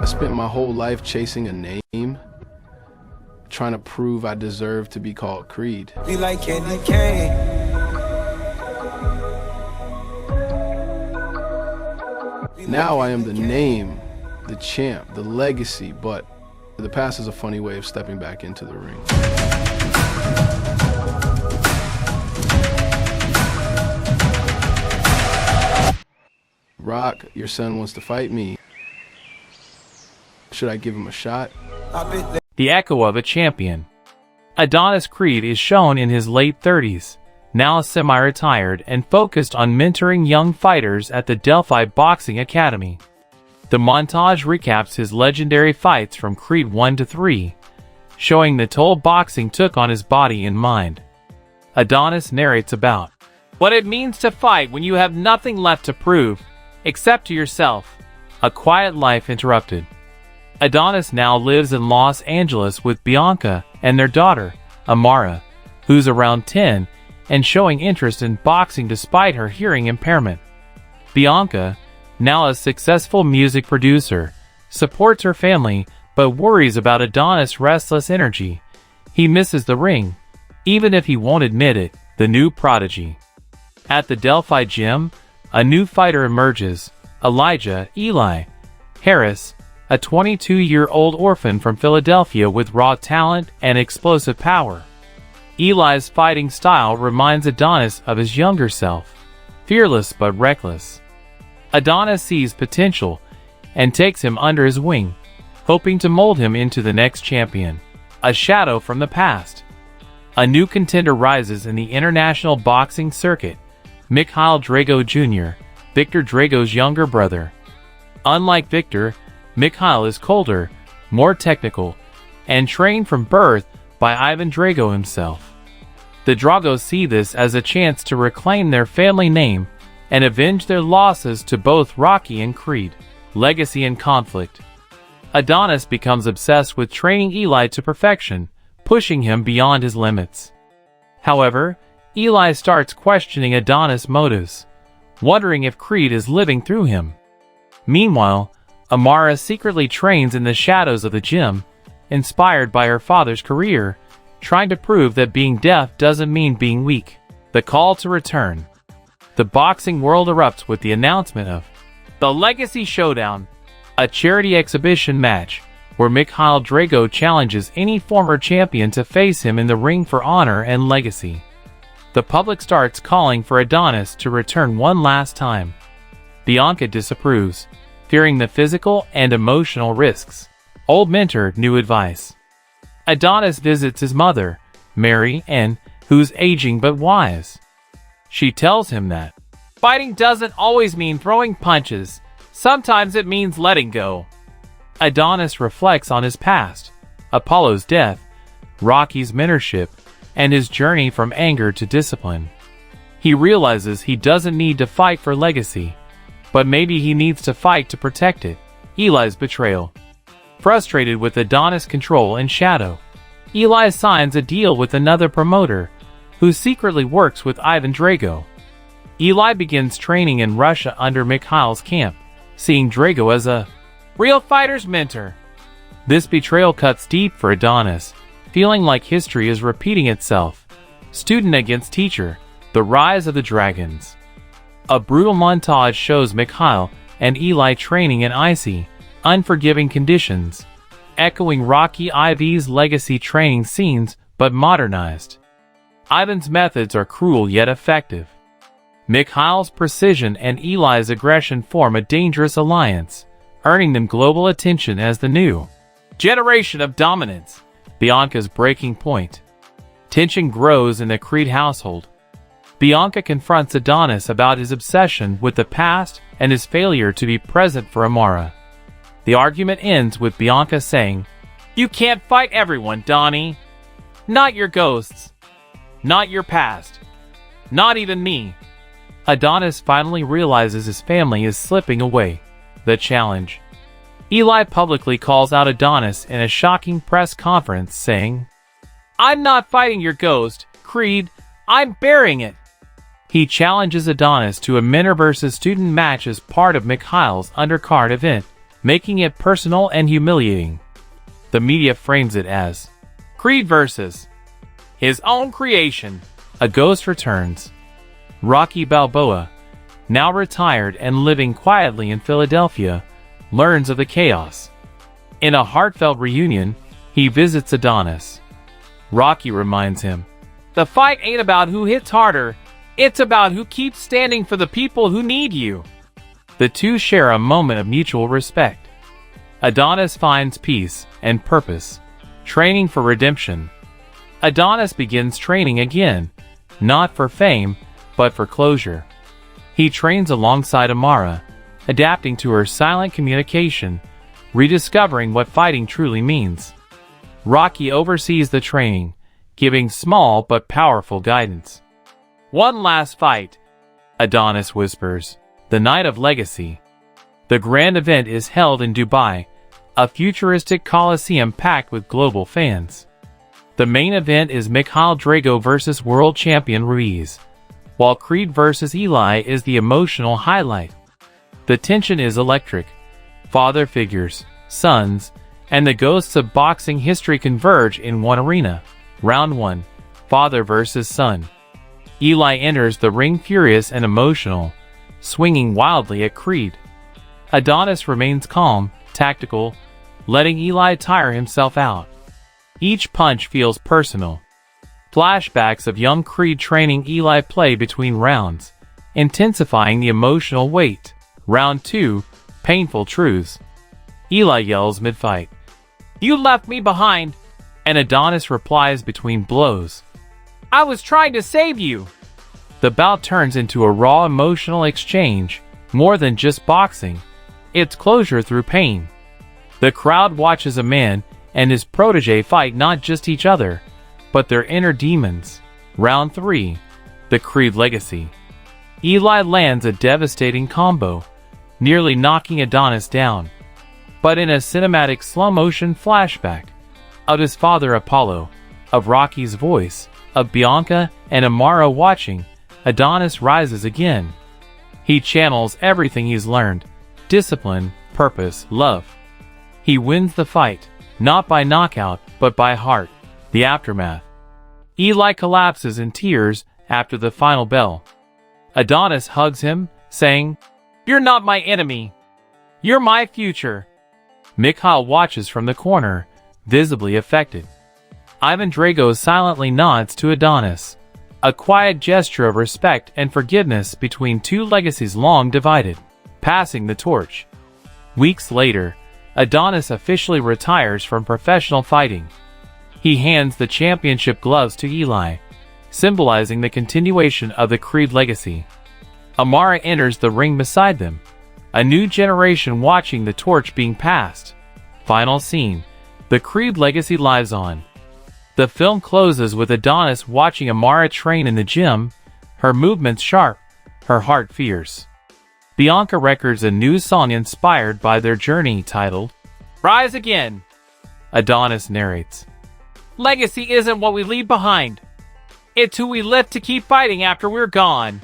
I spent my whole life chasing a name, trying to prove I deserve to be called Creed. Be like candy cane. Now I am the name, the champ, the legacy, but the past is a funny way of stepping back into the ring. Rock, your son wants to fight me. Should I give him a shot? The echo of a champion. Adonis Creed is shown in his late 30s, now semi-retired and focused on mentoring young fighters at the Delphi Boxing Academy. The montage recaps his legendary fights from Creed 1 to 3, showing the toll boxing took on his body and mind. Adonis narrates about what it means to fight when you have nothing left to prove, except to yourself. A quiet life interrupted. Adonis now lives in Los Angeles with Bianca and their daughter, Amara, who's around 10 and showing interest in boxing despite her hearing impairment. Bianca, now a successful music producer, supports her family but worries about Adonis' restless energy. He misses the ring, even if he won't admit it. The new prodigy. At the Delphi gym, a new fighter emerges, Eli Harris, a 22-year-old orphan from Philadelphia with raw talent and explosive power. Eli's fighting style reminds Adonis of his younger self, fearless but reckless. Adonis sees potential and takes him under his wing, hoping to mold him into the next champion. A shadow from the past. A new contender rises in the international boxing circuit, Mikhail Drago Jr., Victor Drago's younger brother. Unlike Victor, Mikhail is colder, more technical, and trained from birth by Ivan Drago himself. The Dragos see this as a chance to reclaim their family name and avenge their losses to both Rocky and Creed. Legacy and conflict. Adonis becomes obsessed with training Eli to perfection, pushing him beyond his limits. However, Eli starts questioning Adonis' motives, wondering if Creed is living through him. Meanwhile, Amara secretly trains in the shadows of the gym, inspired by her father's career, trying to prove that being deaf doesn't mean being weak. The call to return. The boxing world erupts with the announcement of the Legacy Showdown, a charity exhibition match where Mikhail Drago challenges any former champion to face him in the ring for honor and legacy. The public starts calling for Adonis to return one last time. Bianca disapproves, fearing the physical and emotional risks. Old mentor, new advice. Adonis visits his mother, Mary Ann, who's aging but wise. She tells him that fighting doesn't always mean throwing punches. Sometimes it means letting go. Adonis reflects on his past, Apollo's death, Rocky's mentorship, and his journey from anger to discipline. He realizes he doesn't need to fight for legacy, but maybe he needs to fight to protect it. Eli's betrayal. Frustrated with Adonis' control and shadow, Eli signs a deal with another promoter, who secretly works with Ivan Drago. Eli begins training in Russia under Mikhail's camp, seeing Drago as a real fighter's mentor. This betrayal cuts deep for Adonis, feeling like history is repeating itself. Student against teacher, the rise of the dragons. A brutal montage shows Mikhail and Eli training in icy, unforgiving conditions, echoing Rocky IV's legacy training scenes but modernized. Ivan's methods are cruel yet effective. Mikhail's precision and Eli's aggression form a dangerous alliance, earning them global attention as the new generation of dominance. Bianca's breaking point. Tension grows in the Creed household. Bianca confronts Adonis about his obsession with the past and his failure to be present for Amara. The argument ends with Bianca saying, "You can't fight everyone, Donnie. Not your ghosts. Not your past. Not even me." Adonis finally realizes his family is slipping away. The challenge. Eli publicly calls out Adonis in a shocking press conference, saying, "I'm not fighting your ghost, Creed. I'm burying it." He challenges Adonis to a mentor versus student match as part of Mikhail's undercard event, making it personal and humiliating. The media frames it as Creed versus his own creation. A ghost returns. Rocky Balboa, now retired and living quietly in Philadelphia, learns of the chaos. In a heartfelt reunion, he visits Adonis. Rocky reminds him, "The fight ain't about who hits harder, it's about who keeps standing for the people who need you." The two share a moment of mutual respect. Adonis finds peace and purpose, training for redemption. Adonis begins training again, not for fame, but for closure. He trains alongside Amara, adapting to her silent communication, rediscovering what fighting truly means. Rocky oversees the training, giving small but powerful guidance. "One last fight," Adonis whispers, "the night of legacy." The grand event is held in Dubai, a futuristic coliseum packed with global fans. The main event is Mikhail Drago versus world champion Ruiz, while Creed versus Eli is the emotional highlight. The tension is electric. Father figures, sons, and the ghosts of boxing history converge in one arena. Round 1. Father versus son. Eli enters the ring furious and emotional, swinging wildly at Creed. Adonis remains calm, tactical, letting Eli tire himself out. Each punch feels personal. Flashbacks of young Creed training Eli play between rounds, intensifying the emotional weight. Round 2. Painful truths. Eli yells mid-fight, "You left me behind," and Adonis replies between blows, "I was trying to save you." The bout turns into a raw emotional exchange, more than just boxing. It's closure through pain. The crowd watches a man and his protege fight not just each other, but their inner demons. Round 3. The Creed legacy. Eli lands a devastating combo, nearly knocking Adonis down. But in a cinematic slow-motion flashback of his father Apollo, of Rocky's voice, of Bianca and Amara watching, Adonis rises again. He channels everything he's learned: discipline, purpose, love. He wins the fight, not by knockout, but by heart. The aftermath. Eli collapses in tears after the final bell. Adonis hugs him, saying, "You're not my enemy. You're my future." Mikhail watches from the corner, visibly affected. Ivan Drago silently nods to Adonis, a quiet gesture of respect and forgiveness between two legacies long divided. Passing the torch. Weeks later, Adonis officially retires from professional fighting. He hands the championship gloves to Eli, symbolizing the continuation of the Creed legacy. Amara enters the ring beside them, a new generation watching the torch being passed. Final scene. The Creed legacy lives on. The film closes with Adonis watching Amara train in the gym, her movements sharp, her heart fierce. Bianca records a new song inspired by their journey titled, "Rise Again." Adonis narrates, "Legacy isn't what we leave behind. It's who we lift to keep fighting after we're gone."